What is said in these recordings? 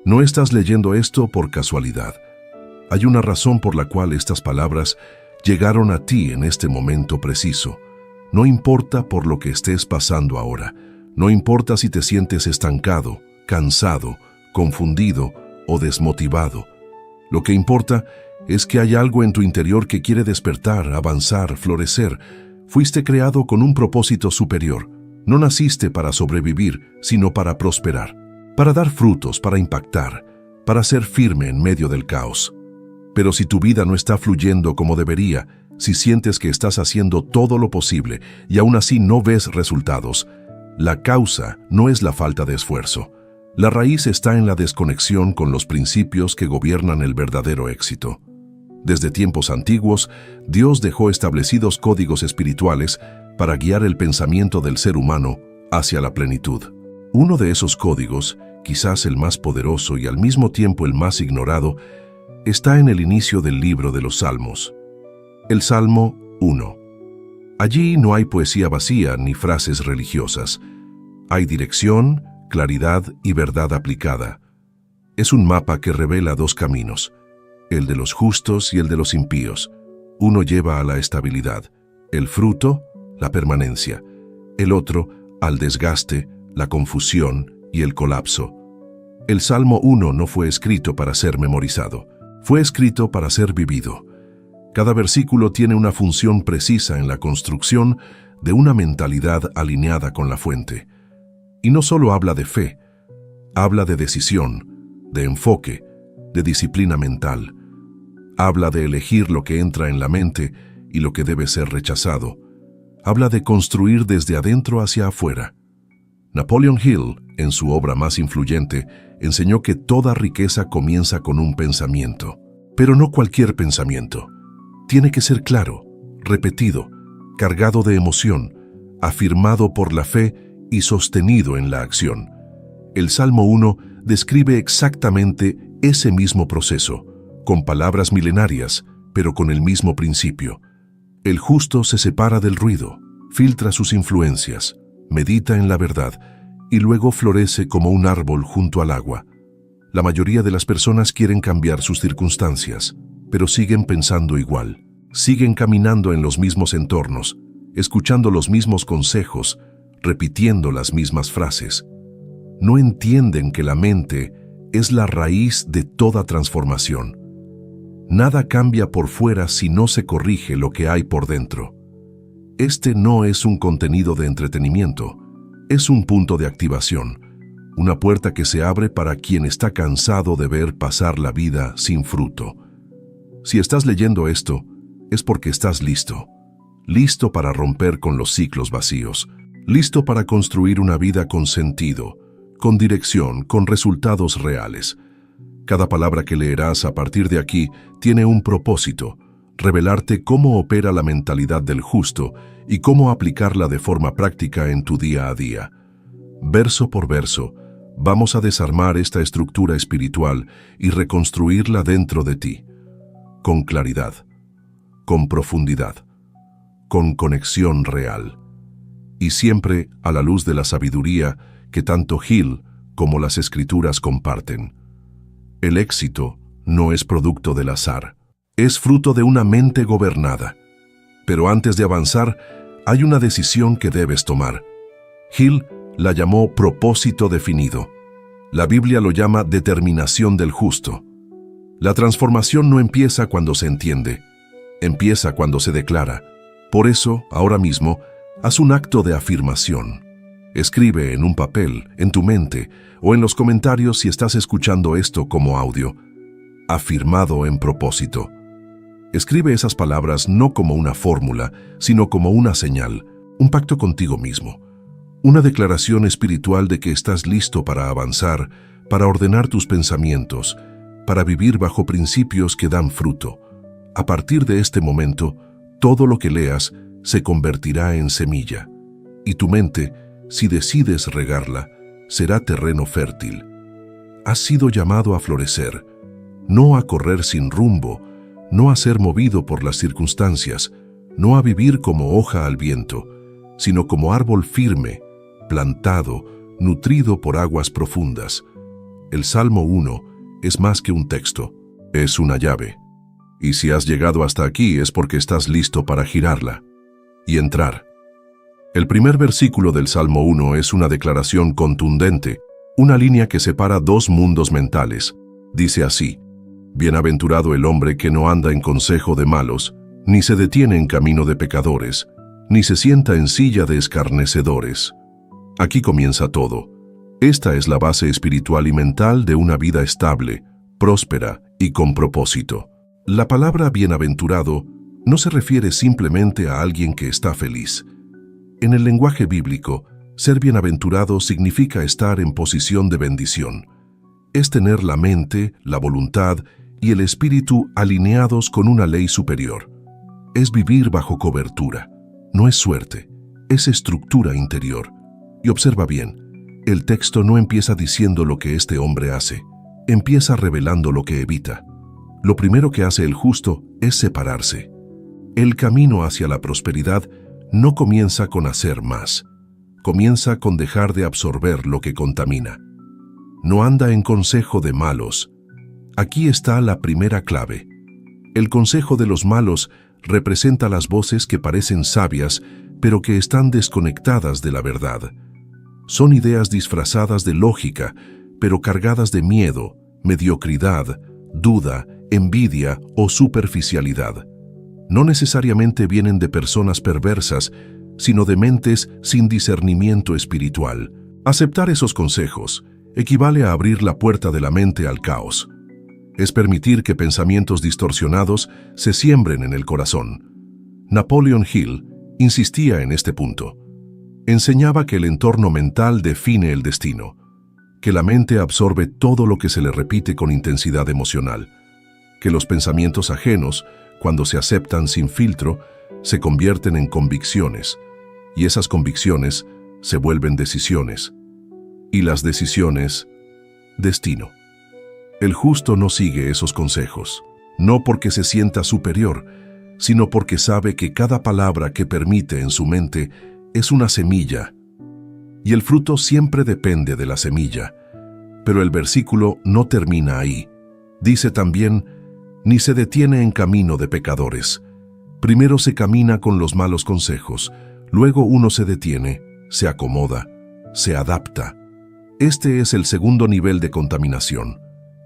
No estás leyendo esto por casualidad. Hay una razón por la cual estas palabras llegaron a ti en este momento preciso. No importa por lo que estés pasando ahora. No importa si te sientes estancado, cansado, confundido o desmotivado. Lo que importa es que hay algo en tu interior que quiere despertar, avanzar, florecer. Fuiste creado con un propósito superior. No naciste para sobrevivir, sino para prosperar, para dar frutos, para impactar, para ser firme en medio del caos. Pero si tu vida no está fluyendo como debería, si sientes que estás haciendo todo lo posible y aún así no ves resultados, la causa no es la falta de esfuerzo. La raíz está en la desconexión con los principios que gobiernan el verdadero éxito. Desde tiempos antiguos, Dios dejó establecidos códigos espirituales para guiar el pensamiento del ser humano hacia la plenitud. Uno de esos códigos, quizás el más poderoso y al mismo tiempo el más ignorado, está en el inicio del libro de los Salmos. El Salmo 1. Allí no hay poesía vacía ni frases religiosas. Hay dirección, claridad y verdad aplicada. Es un mapa que revela dos caminos, el de los justos y el de los impíos. Uno lleva a la estabilidad, el fruto, la permanencia. El otro, al desgaste, la confusión y el colapso. El Salmo 1 no fue escrito para ser memorizado, fue escrito para ser vivido. Cada versículo tiene una función precisa en la construcción de una mentalidad alineada con la fuente. Y no solo habla de fe, habla de decisión, de enfoque, de disciplina mental. Habla de elegir lo que entra en la mente y lo que debe ser rechazado. Habla de construir desde adentro hacia afuera. Napoleon Hill, en su obra más influyente, enseñó que toda riqueza comienza con un pensamiento. Pero no cualquier pensamiento. Tiene que ser claro, repetido, cargado de emoción, afirmado por la fe y sostenido en la acción. El Salmo 1 describe exactamente ese mismo proceso, con palabras milenarias, pero con el mismo principio. El justo se separa del ruido, filtra sus influencias, medita en la verdad y luego florece como un árbol junto al agua. La mayoría de las personas quieren cambiar sus circunstancias, pero siguen pensando igual. Siguen caminando en los mismos entornos, escuchando los mismos consejos, repitiendo las mismas frases. No entienden que la mente es la raíz de toda transformación. Nada cambia por fuera si no se corrige lo que hay por dentro. Este no es un contenido de entretenimiento, es un punto de activación, una puerta que se abre para quien está cansado de ver pasar la vida sin fruto. Si estás leyendo esto, es porque estás listo. Listo para romper con los ciclos vacíos. Listo para construir una vida con sentido, con dirección, con resultados reales. Cada palabra que leerás a partir de aquí tiene un propósito: revelarte cómo opera la mentalidad del justo y cómo aplicarla de forma práctica en tu día a día. Verso por verso, vamos a desarmar esta estructura espiritual y reconstruirla dentro de ti, con claridad, con profundidad, con conexión real, y siempre a la luz de la sabiduría que tanto Hill como las Escrituras comparten. El éxito no es producto del azar, es fruto de una mente gobernada. Pero antes de avanzar, hay una decisión que debes tomar. Hill la llamó propósito definido. La Biblia lo llama determinación del justo. La transformación no empieza cuando se entiende, empieza cuando se declara. Por eso, ahora mismo, haz un acto de afirmación. Escribe en un papel, en tu mente, o en los comentarios si estás escuchando esto como audio. Afirmado en propósito. Escribe esas palabras no como una fórmula, sino como una señal, un pacto contigo mismo. Una declaración espiritual de que estás listo para avanzar, para ordenar tus pensamientos, para vivir bajo principios que dan fruto. A partir de este momento, todo lo que leas se convertirá en semilla, y tu mente, si decides regarla, será terreno fértil. Has sido llamado a florecer, no a correr sin rumbo, no a ser movido por las circunstancias, no a vivir como hoja al viento, sino como árbol firme, plantado, nutrido por aguas profundas. El Salmo 1 es más que un texto, es una llave. Y si has llegado hasta aquí es porque estás listo para girarla y entrar. El primer versículo del Salmo 1 es una declaración contundente, una línea que separa dos mundos mentales. Dice así: Bienaventurado el hombre que no anda en consejo de malos, ni se detiene en camino de pecadores, ni se sienta en silla de escarnecedores. Aquí comienza todo. Esta es la base espiritual y mental de una vida estable, próspera y con propósito. La palabra bienaventurado no se refiere simplemente a alguien que está feliz. En el lenguaje bíblico, ser bienaventurado significa estar en posición de bendición. Es tener la mente, la voluntad y el espíritu alineados con una ley superior. Es vivir bajo cobertura. No es suerte, es estructura interior. Y observa bien, el texto no empieza diciendo lo que este hombre hace, empieza revelando lo que evita. Lo primero que hace el justo es separarse. El camino hacia la prosperidad no comienza con hacer más, comienza con dejar de absorber lo que contamina. No anda en consejo de malos. Aquí está la primera clave. El consejo de los malos representa las voces que parecen sabias, pero que están desconectadas de la verdad. Son ideas disfrazadas de lógica, pero cargadas de miedo, mediocridad, duda, envidia o superficialidad. No necesariamente vienen de personas perversas, sino de mentes sin discernimiento espiritual. Aceptar esos consejos equivale a abrir la puerta de la mente al caos. Es permitir que pensamientos distorsionados se siembren en el corazón. Napoleon Hill insistía en este punto. Enseñaba que el entorno mental define el destino, que la mente absorbe todo lo que se le repite con intensidad emocional, que los pensamientos ajenos, cuando se aceptan sin filtro, se convierten en convicciones, y esas convicciones se vuelven decisiones, y las decisiones, destino. El justo no sigue esos consejos, no porque se sienta superior, sino porque sabe que cada palabra que permite en su mente es una semilla, y el fruto siempre depende de la semilla. Pero el versículo no termina ahí. Dice también, ni se detiene en camino de pecadores. Primero se camina con los malos consejos, luego uno se detiene, se acomoda, se adapta. Este es el segundo nivel de contaminación.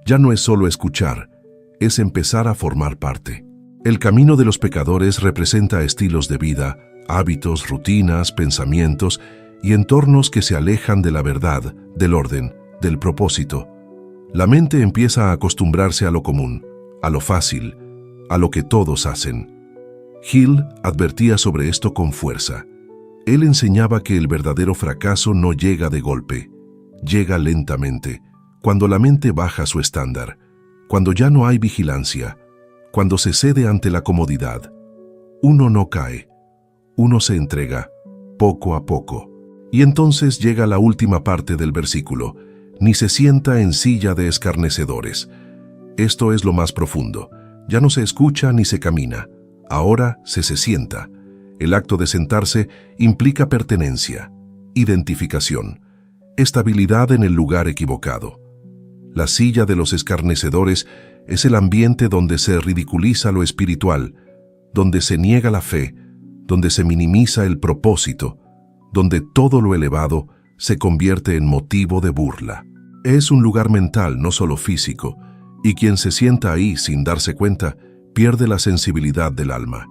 Ya no es solo escuchar, es empezar a formar parte. El camino de los pecadores representa estilos de vida, hábitos, rutinas, pensamientos y entornos que se alejan de la verdad, del orden, del propósito. La mente empieza a acostumbrarse a lo común, a lo fácil, a lo que todos hacen. Hill advertía sobre esto con fuerza. Él enseñaba que el verdadero fracaso no llega de golpe, llega lentamente, cuando la mente baja su estándar, cuando ya no hay vigilancia, cuando se cede ante la comodidad. Uno no cae, uno se entrega, poco a poco. Y entonces llega la última parte del versículo, ni se sienta en silla de escarnecedores. Esto es lo más profundo. Ya no se escucha ni se camina. Ahora se sienta. El acto de sentarse implica pertenencia, identificación, estabilidad en el lugar equivocado. La silla de los escarnecedores es el ambiente donde se ridiculiza lo espiritual, donde se niega la fe, donde se minimiza el propósito, donde todo lo elevado se convierte en motivo de burla. Es un lugar mental, no solo físico, y quien se sienta ahí sin darse cuenta pierde la sensibilidad del alma.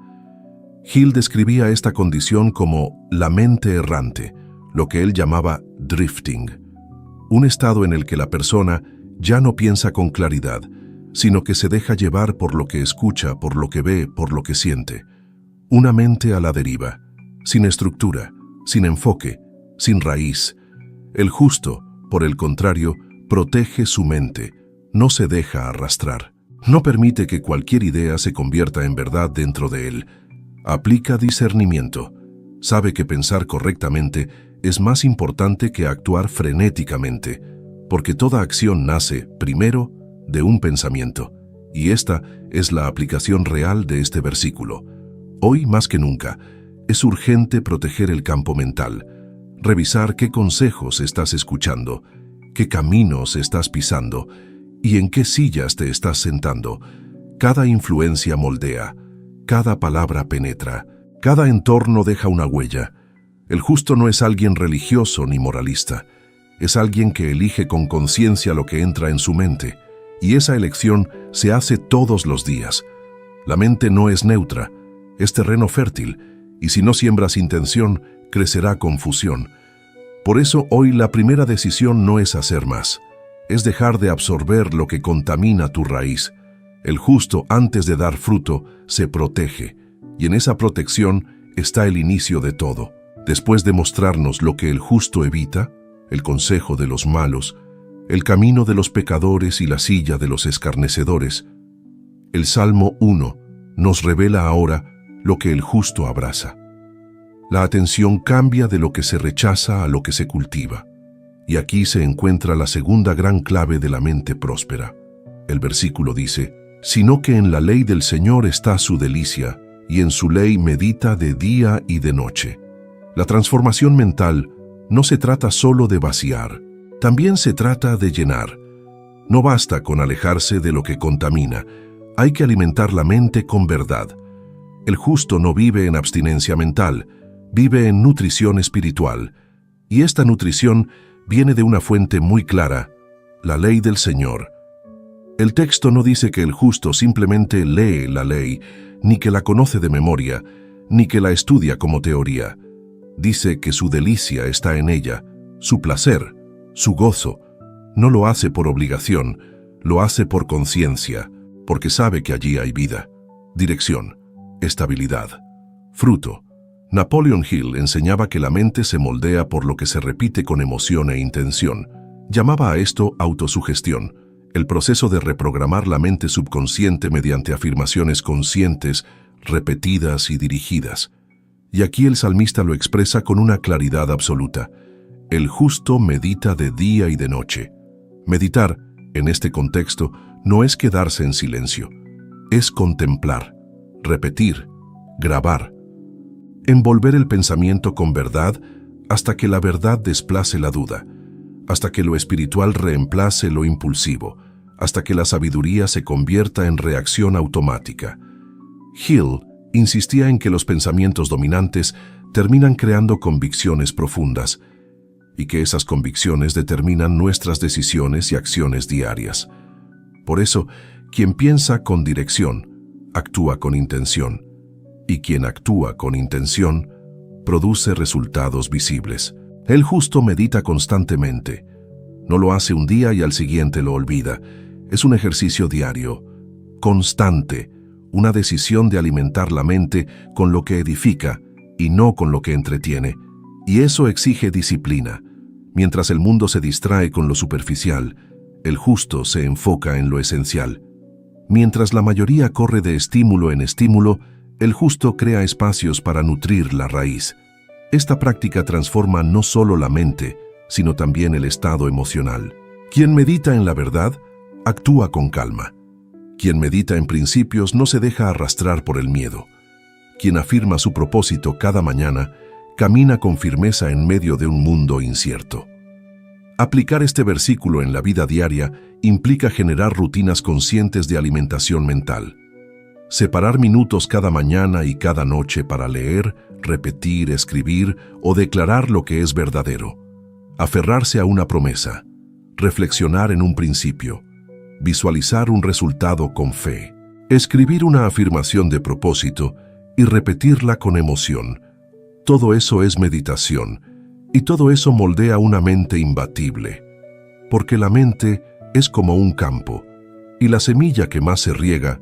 Hill describía esta condición como la mente errante, lo que él llamaba drifting, un estado en el que la persona ya no piensa con claridad, sino que se deja llevar por lo que escucha, por lo que ve, por lo que siente. Una mente a la deriva, sin estructura, sin enfoque, sin raíz. El justo, por el contrario, protege su mente, no se deja arrastrar. No permite que cualquier idea se convierta en verdad dentro de él. Aplica discernimiento. Sabe que pensar correctamente es más importante que actuar frenéticamente, porque toda acción nace, primero, de un pensamiento. Y esta es la aplicación real de este versículo. Hoy, más que nunca, es urgente proteger el campo mental, revisar qué consejos estás escuchando, qué caminos estás pisando y en qué sillas te estás sentando. Cada influencia moldea, cada palabra penetra, cada entorno deja una huella. El justo no es alguien religioso ni moralista, es alguien que elige con conciencia lo que entra en su mente, y esa elección se hace todos los días. La mente no es neutra, es terreno fértil, y si no siembras intención, crecerá confusión. Por eso hoy la primera decisión no es hacer más, es dejar de absorber lo que contamina tu raíz. El justo, antes de dar fruto, se protege, y en esa protección está el inicio de todo. Después de mostrarnos lo que el justo evita, el consejo de los malos, el camino de los pecadores y la silla de los escarnecedores, el Salmo 1 nos revela ahora lo que el justo abraza. La atención cambia de lo que se rechaza a lo que se cultiva. Y aquí se encuentra la segunda gran clave de la mente próspera. El versículo dice, «Sino que en la ley del Señor está su delicia, y en su ley medita de día y de noche». La transformación mental no se trata solo de vaciar, también se trata de llenar. No basta con alejarse de lo que contamina, hay que alimentar la mente con verdad. El justo no vive en abstinencia mental, vive en nutrición espiritual, y esta nutrición viene de una fuente muy clara, la ley del Señor. El texto no dice que el justo simplemente lee la ley, ni que la conoce de memoria, ni que la estudia como teoría. Dice que su delicia está en ella, su placer, su gozo. No lo hace por obligación, lo hace por conciencia, porque sabe que allí hay vida, dirección, estabilidad, fruto. Napoleon Hill enseñaba que la mente se moldea por lo que se repite con emoción e intención. Llamaba a esto autosugestión, el proceso de reprogramar la mente subconsciente mediante afirmaciones conscientes, repetidas y dirigidas. Y aquí el salmista lo expresa con una claridad absoluta. El justo medita de día y de noche. Meditar, en este contexto, no es quedarse en silencio. Es contemplar, repetir, grabar. Envolver el pensamiento con verdad hasta que la verdad desplace la duda, hasta que lo espiritual reemplace lo impulsivo, hasta que la sabiduría se convierta en reacción automática. Hill insistía en que los pensamientos dominantes terminan creando convicciones profundas y que esas convicciones determinan nuestras decisiones y acciones diarias. Por eso, quien piensa con dirección, actúa con intención, y quien actúa con intención, produce resultados visibles. El justo medita constantemente. No lo hace un día y al siguiente lo olvida. Es un ejercicio diario, constante, una decisión de alimentar la mente con lo que edifica y no con lo que entretiene. Y eso exige disciplina. Mientras el mundo se distrae con lo superficial, el justo se enfoca en lo esencial. Mientras la mayoría corre de estímulo en estímulo, el justo crea espacios para nutrir la raíz. Esta práctica transforma no solo la mente, sino también el estado emocional. Quien medita en la verdad, actúa con calma. Quien medita en principios no se deja arrastrar por el miedo. Quien afirma su propósito cada mañana, camina con firmeza en medio de un mundo incierto. Aplicar este versículo en la vida diaria implica generar rutinas conscientes de alimentación mental. Separar minutos cada mañana y cada noche para leer, repetir, escribir o declarar lo que es verdadero. Aferrarse a una promesa. Reflexionar en un principio. Visualizar un resultado con fe. Escribir una afirmación de propósito y repetirla con emoción. Todo eso es meditación, y todo eso moldea una mente imbatible. Porque la mente es como un campo, y la semilla que más se riega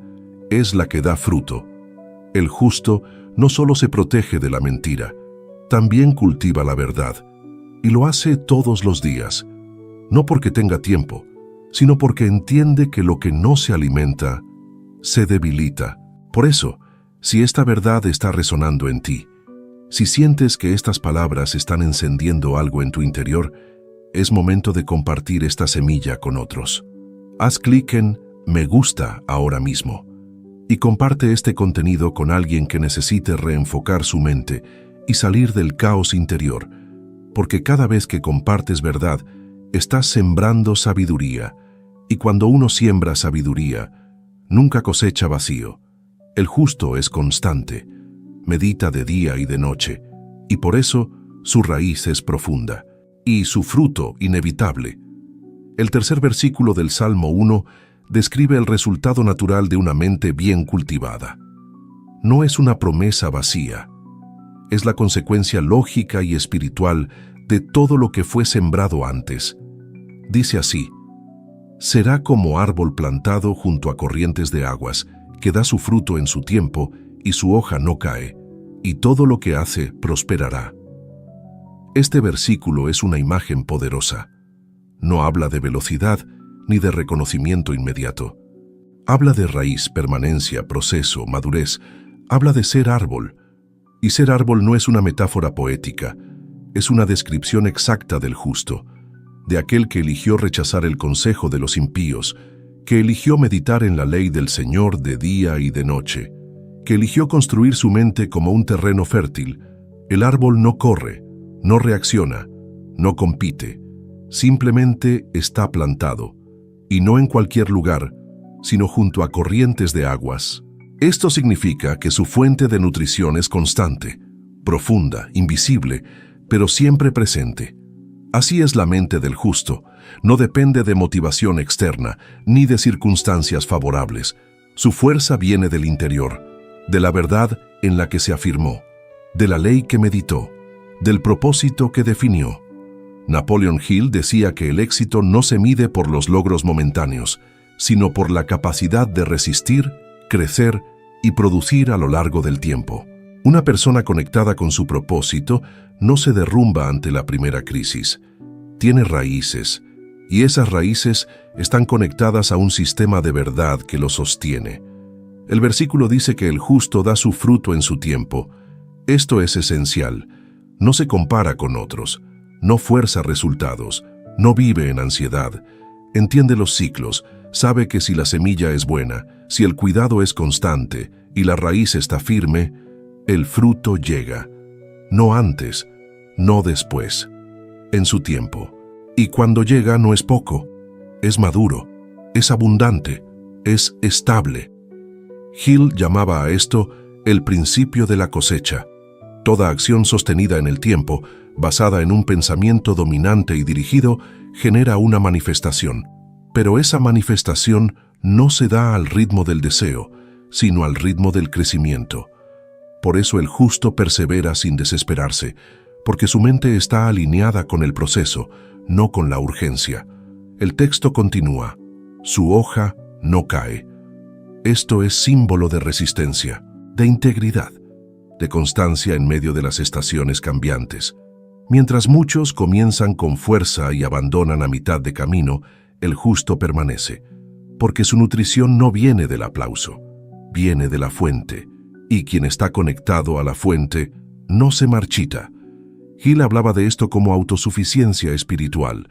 es la que da fruto. El justo no solo se protege de la mentira, también cultiva la verdad, y lo hace todos los días, no porque tenga tiempo, sino porque entiende que lo que no se alimenta, se debilita. Por eso, si esta verdad está resonando en ti, si sientes que estas palabras están encendiendo algo en tu interior, es momento de compartir esta semilla con otros. Haz clic en Me gusta ahora mismo y comparte este contenido con alguien que necesite reenfocar su mente y salir del caos interior, porque cada vez que compartes verdad, estás sembrando sabiduría, y cuando uno siembra sabiduría, nunca cosecha vacío. El justo es constante, medita de día y de noche, y por eso su raíz es profunda, y su fruto inevitable. El tercer versículo del Salmo 1 describe el resultado natural de una mente bien cultivada. No es una promesa vacía, es la consecuencia lógica y espiritual de todo lo que fue sembrado antes. Dice así: será como árbol plantado junto a corrientes de aguas, que da su fruto en su tiempo y su hoja no cae, y todo lo que hace prosperará. Este versículo es una imagen poderosa. No habla de velocidad ni de reconocimiento inmediato. Habla de raíz, permanencia, proceso, madurez. Habla de ser árbol. Y ser árbol no es una metáfora poética, es una descripción exacta del justo, de aquel que eligió rechazar el consejo de los impíos, que eligió meditar en la ley del Señor de día y de noche, que eligió construir su mente como un terreno fértil. El árbol no corre, no reacciona, no compite, simplemente está plantado, y no en cualquier lugar, sino junto a corrientes de aguas. Esto significa que su fuente de nutrición es constante, profunda, invisible, pero siempre presente. Así es la mente del justo, no depende de motivación externa, ni de circunstancias favorables. Su fuerza viene del interior, de la verdad en la que se afirmó, de la ley que meditó, del propósito que definió. Napoleon Hill decía que el éxito no se mide por los logros momentáneos, sino por la capacidad de resistir, crecer y producir a lo largo del tiempo. Una persona conectada con su propósito no se derrumba ante la primera crisis. Tiene raíces, y esas raíces están conectadas a un sistema de verdad que lo sostiene. El versículo dice que el justo da su fruto en su tiempo. Esto es esencial. No se compara con otros, no fuerza resultados, no vive en ansiedad. Entiende los ciclos, sabe que si la semilla es buena, si el cuidado es constante y la raíz está firme, el fruto llega. No antes, no después, en su tiempo. Y cuando llega no es poco, es maduro, es abundante, es estable. Hill llamaba a esto el principio de la cosecha. Toda acción sostenida en el tiempo, basada en un pensamiento dominante y dirigido, genera una manifestación. Pero esa manifestación no se da al ritmo del deseo, sino al ritmo del crecimiento. Por eso el justo persevera sin desesperarse, porque su mente está alineada con el proceso, no con la urgencia. El texto continúa: su hoja no cae. Esto es símbolo de resistencia, de integridad, de constancia en medio de las estaciones cambiantes. Mientras muchos comienzan con fuerza y abandonan a mitad de camino, el justo permanece, porque su nutrición no viene del aplauso, viene de la fuente, y quien está conectado a la fuente no se marchita. Hill hablaba de esto como autosuficiencia espiritual,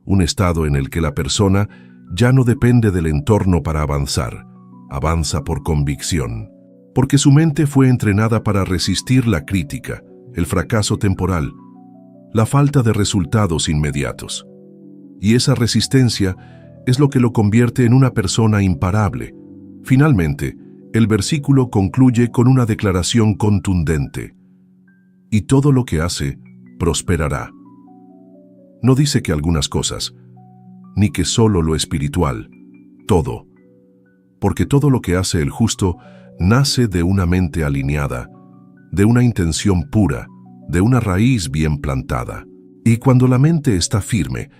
un estado en el que la persona ya no depende del entorno para avanzar, avanza por convicción, porque su mente fue entrenada para resistir la crítica, el fracaso temporal, la falta de resultados inmediatos. Y esa resistencia es lo que lo convierte en una persona imparable. Finalmente, el versículo concluye con una declaración contundente: y todo lo que hace prosperará. No dice que algunas cosas, ni que solo lo espiritual, todo. Porque todo lo que hace el justo nace de una mente alineada, de una intención pura, de una raíz bien plantada. Y cuando la mente está firme,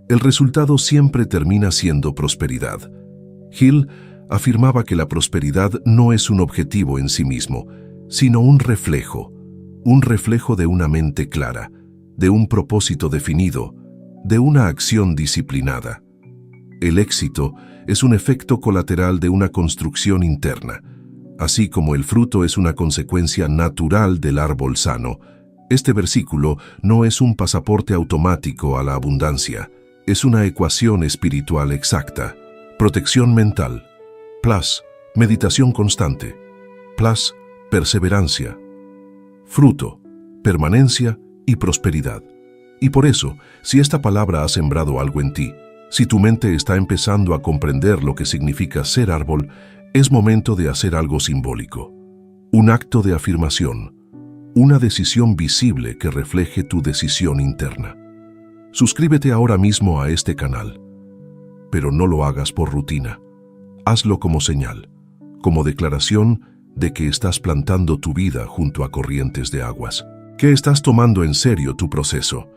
el resultado siempre termina siendo prosperidad. Hill afirmaba que la prosperidad no es un objetivo en sí mismo, sino un reflejo de una mente clara, de un propósito definido, de una acción disciplinada. El éxito es un efecto colateral de una construcción interna. Así como el fruto es una consecuencia natural del árbol sano, este versículo no es un pasaporte automático a la abundancia, es una ecuación espiritual exacta. Protección mental, plus meditación constante, plus perseverancia. Fruto, permanencia y prosperidad. Y por eso, si esta palabra ha sembrado algo en ti, si tu mente está empezando a comprender lo que significa ser árbol, es momento de hacer algo simbólico. Un acto de afirmación, una decisión visible que refleje tu decisión interna. Suscríbete ahora mismo a este canal, pero no lo hagas por rutina. Hazlo como señal, como declaración de que estás plantando tu vida junto a corrientes de aguas, que estás tomando en serio tu proceso,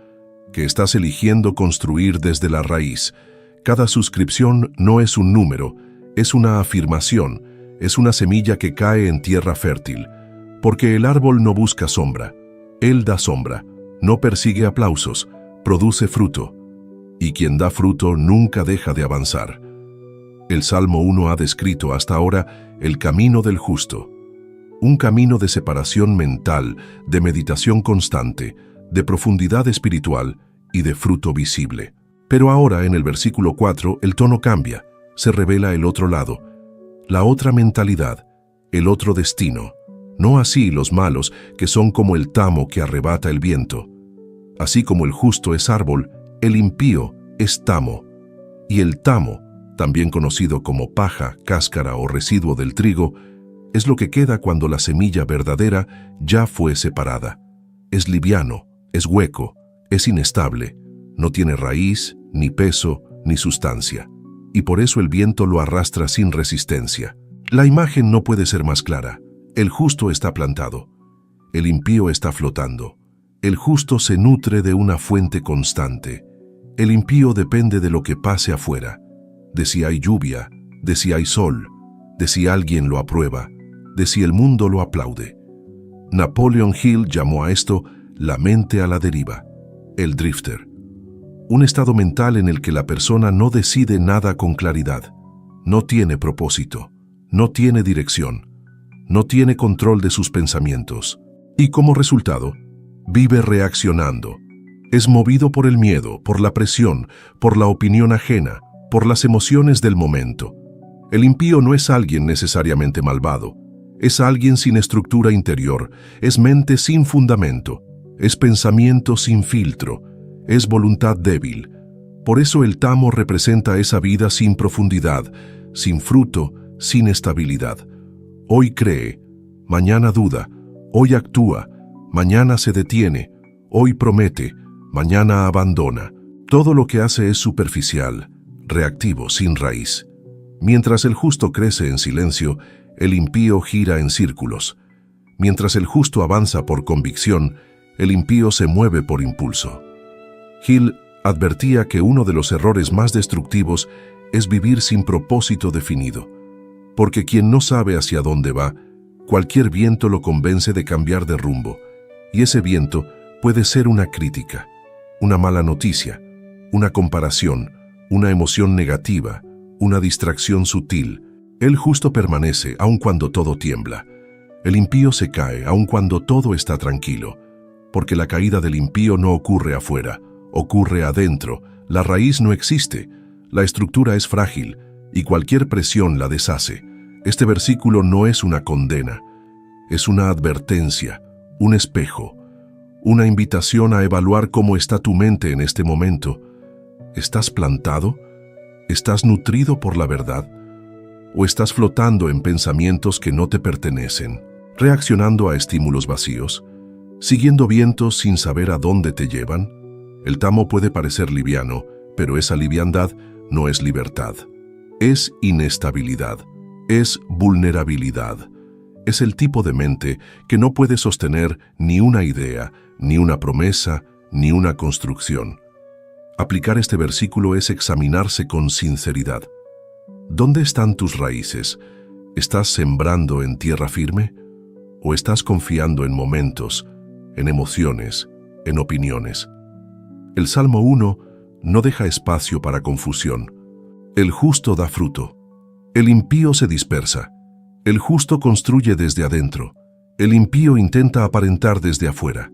que estás eligiendo construir desde la raíz. Cada suscripción no es un número, es una afirmación, es una semilla que cae en tierra fértil, porque el árbol no busca sombra, él da sombra, no persigue aplausos, produce fruto, y quien da fruto nunca deja de avanzar. El Salmo 1 ha descrito hasta ahora el camino del justo, un camino de separación mental, de meditación constante, de profundidad espiritual y de fruto visible. Pero ahora, en el versículo 4, el tono cambia, se revela el otro lado, la otra mentalidad, el otro destino. No así los malos, que son como el tamo que arrebata el viento. Así como el justo es árbol, el impío es tamo. Y el tamo, también conocido como paja, cáscara o residuo del trigo, es lo que queda cuando la semilla verdadera ya fue separada. Es liviano, es hueco, es inestable, no tiene raíz, ni peso, ni sustancia. Y por eso el viento lo arrastra sin resistencia. La imagen no puede ser más clara. El justo está plantado, el impío está flotando. El justo se nutre de una fuente constante. El impío depende de lo que pase afuera, de si hay lluvia, de si hay sol, de si alguien lo aprueba, de si el mundo lo aplaude. Napoleon Hill llamó a esto la mente a la deriva, el drifter. Un estado mental en el que la persona no decide nada con claridad, no tiene propósito, no tiene dirección, no tiene control de sus pensamientos y como resultado, vive reaccionando. Es movido por el miedo, por la presión, por la opinión ajena, por las emociones del momento. El impío no es alguien necesariamente malvado, es alguien sin estructura interior, es mente sin fundamento, es pensamiento sin filtro, es voluntad débil. Por eso el tamo representa esa vida sin profundidad, sin fruto, sin estabilidad. Hoy cree, mañana duda, hoy actúa, mañana se detiene, hoy promete, mañana abandona. Todo lo que hace es superficial, reactivo, sin raíz. Mientras el justo crece en silencio, el impío gira en círculos. Mientras el justo avanza por convicción, el impío se mueve por impulso. Hill advertía que uno de los errores más destructivos es vivir sin propósito definido, porque quien no sabe hacia dónde va, cualquier viento lo convence de cambiar de rumbo, y ese viento puede ser una crítica, una mala noticia, una comparación, una emoción negativa, una distracción sutil. El justo permanece aun cuando todo tiembla. El impío se cae aun cuando todo está tranquilo, porque la caída del impío no ocurre afuera, ocurre adentro. La raíz no existe, la estructura es frágil y cualquier presión la deshace. Este versículo no es una condena, es una advertencia, un espejo, una invitación a evaluar cómo está tu mente en este momento. ¿Estás plantado? ¿Estás nutrido por la verdad? ¿O estás flotando en pensamientos que no te pertenecen, reaccionando a estímulos vacíos, siguiendo vientos sin saber a dónde te llevan? El tamo puede parecer liviano, pero esa liviandad no es libertad. Es inestabilidad, es vulnerabilidad. Es el tipo de mente que no puede sostener ni una idea, ni una promesa, ni una construcción. Aplicar este versículo es examinarse con sinceridad. ¿Dónde están tus raíces? ¿Estás sembrando en tierra firme? ¿O estás confiando en momentos, en emociones, en opiniones? El Salmo 1 no deja espacio para confusión. El justo da fruto. El impío se dispersa. El justo construye desde adentro. El impío intenta aparentar desde afuera.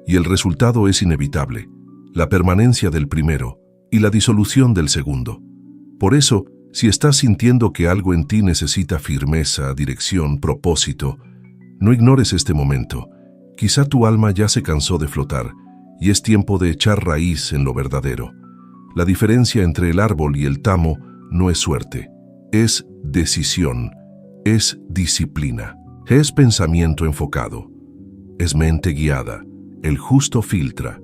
Y el resultado es inevitable: la permanencia del primero y la disolución del segundo. Por eso, si estás sintiendo que algo en ti necesita firmeza, dirección, propósito, no ignores este momento. Quizá tu alma ya se cansó de flotar y es tiempo de echar raíz en lo verdadero. La diferencia entre el árbol y el tamo no es suerte, es decisión, es disciplina, es pensamiento enfocado, es mente guiada. El justo filtra,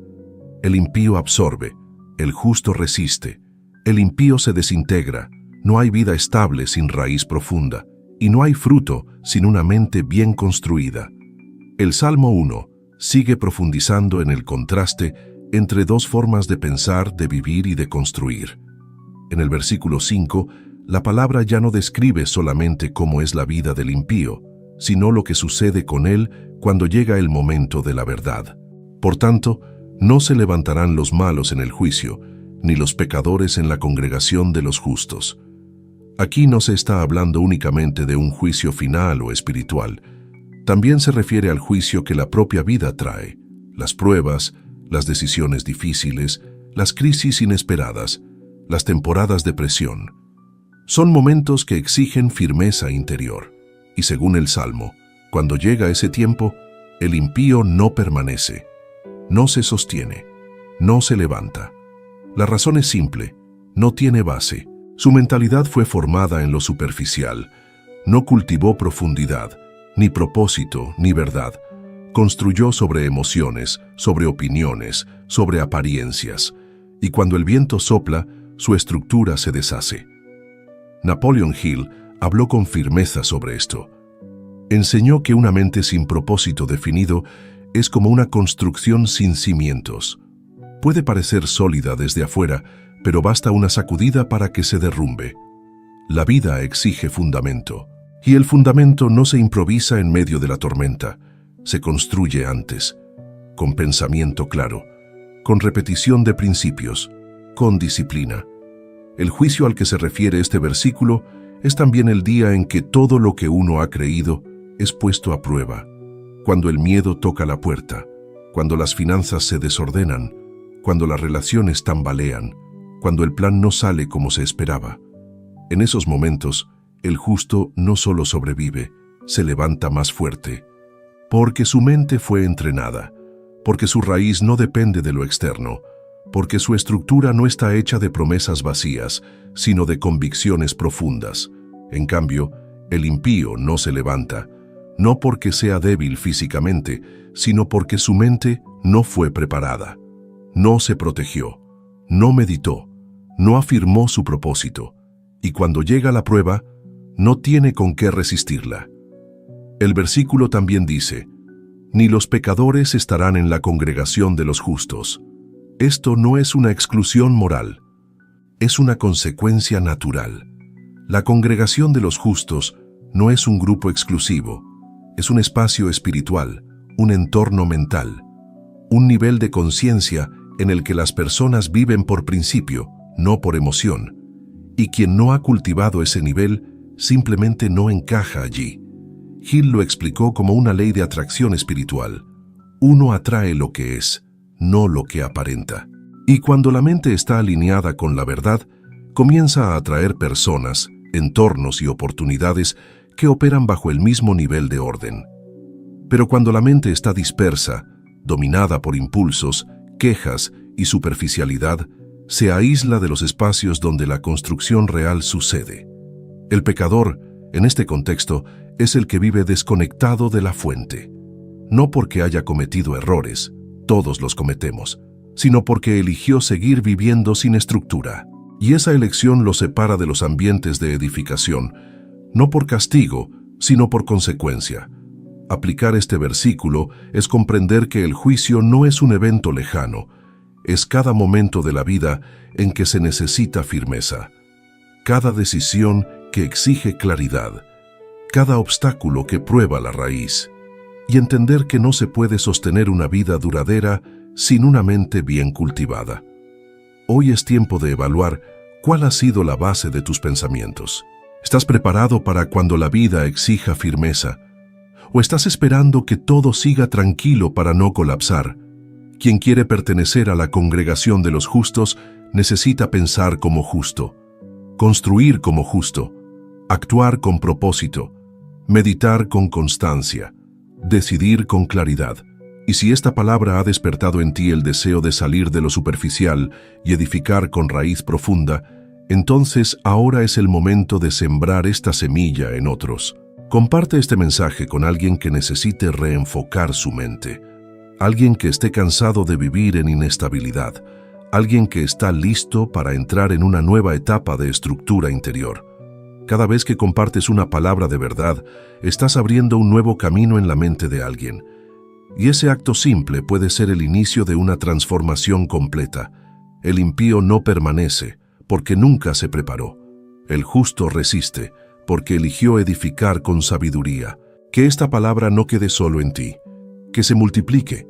el impío absorbe, el justo resiste, el impío se desintegra. No hay vida estable sin raíz profunda, y no hay fruto sin una mente bien construida. El Salmo 1 sigue profundizando en el contraste entre dos formas de pensar, de vivir y de construir. En el versículo 5, la palabra ya no describe solamente cómo es la vida del impío, sino lo que sucede con él cuando llega el momento de la verdad. Por tanto, no se levantarán los malos en el juicio, ni los pecadores en la congregación de los justos. Aquí no se está hablando únicamente de un juicio final o espiritual. También se refiere al juicio que la propia vida trae, las pruebas, las decisiones difíciles, las crisis inesperadas, las temporadas de presión. Son momentos que exigen firmeza interior. Y según el Salmo, cuando llega ese tiempo, el impío no permanece, no se sostiene, no se levanta. La razón es simple, no tiene base. Su mentalidad fue formada en lo superficial, no cultivó profundidad, ni propósito, ni verdad. Construyó sobre emociones, sobre opiniones, sobre apariencias, y cuando el viento sopla, su estructura se deshace. Napoleon Hill habló con firmeza sobre esto. Enseñó que una mente sin propósito definido es como una construcción sin cimientos. Puede parecer sólida desde afuera, pero basta una sacudida para que se derrumbe. La vida exige fundamento, y el fundamento no se improvisa en medio de la tormenta, se construye antes, con pensamiento claro, con repetición de principios, con disciplina. El juicio al que se refiere este versículo es también el día en que todo lo que uno ha creído es puesto a prueba, cuando el miedo toca la puerta, cuando las finanzas se desordenan, cuando las relaciones tambalean, cuando el plan no sale como se esperaba. En esos momentos, el justo no solo sobrevive, se levanta más fuerte, porque su mente fue entrenada, porque su raíz no depende de lo externo, porque su estructura no está hecha de promesas vacías, sino de convicciones profundas. En cambio, el impío no se levanta, no porque sea débil físicamente, sino porque su mente no fue preparada, no se protegió, no meditó, no afirmó su propósito, y cuando llega la prueba, no tiene con qué resistirla. El versículo también dice, «Ni los pecadores estarán en la congregación de los justos». Esto no es una exclusión moral, es una consecuencia natural. La congregación de los justos no es un grupo exclusivo, es un espacio espiritual, un entorno mental, un nivel de conciencia en el que las personas viven por principio, no por emoción, y quien no ha cultivado ese nivel simplemente no encaja allí. Hill lo explicó como una ley de atracción espiritual. Uno atrae lo que es, no lo que aparenta. Y cuando la mente está alineada con la verdad, comienza a atraer personas, entornos y oportunidades que operan bajo el mismo nivel de orden. Pero cuando la mente está dispersa, dominada por impulsos, quejas y superficialidad, se aísla de los espacios donde la construcción real sucede. El pecador, en este contexto, es el que vive desconectado de la fuente. No porque haya cometido errores, todos los cometemos, sino porque eligió seguir viviendo sin estructura. Y esa elección lo separa de los ambientes de edificación, no por castigo, sino por consecuencia. Aplicar este versículo es comprender que el juicio no es un evento lejano, es cada momento de la vida en que se necesita firmeza, cada decisión que exige claridad, cada obstáculo que prueba la raíz, y entender que no se puede sostener una vida duradera sin una mente bien cultivada. Hoy es tiempo de evaluar cuál ha sido la base de tus pensamientos. ¿Estás preparado para cuando la vida exija firmeza? ¿O estás esperando que todo siga tranquilo para no colapsar? Quien quiere pertenecer a la congregación de los justos necesita pensar como justo, construir como justo, actuar con propósito, meditar con constancia, decidir con claridad Y si esta palabra ha despertado en ti el deseo de salir de lo superficial y edificar con raíz profunda, entonces ahora es el momento de sembrar esta semilla en otros. Comparte este mensaje con alguien que necesite reenfocar su mente, alguien que esté cansado de vivir en inestabilidad, alguien que está listo para entrar en una nueva etapa de estructura interior. Cada vez que compartes una palabra de verdad, estás abriendo un nuevo camino en la mente de alguien. Y ese acto simple puede ser el inicio de una transformación completa. El impío no permanece, porque nunca se preparó. El justo resiste, porque eligió edificar con sabiduría. Que esta palabra no quede solo en ti, que se multiplique,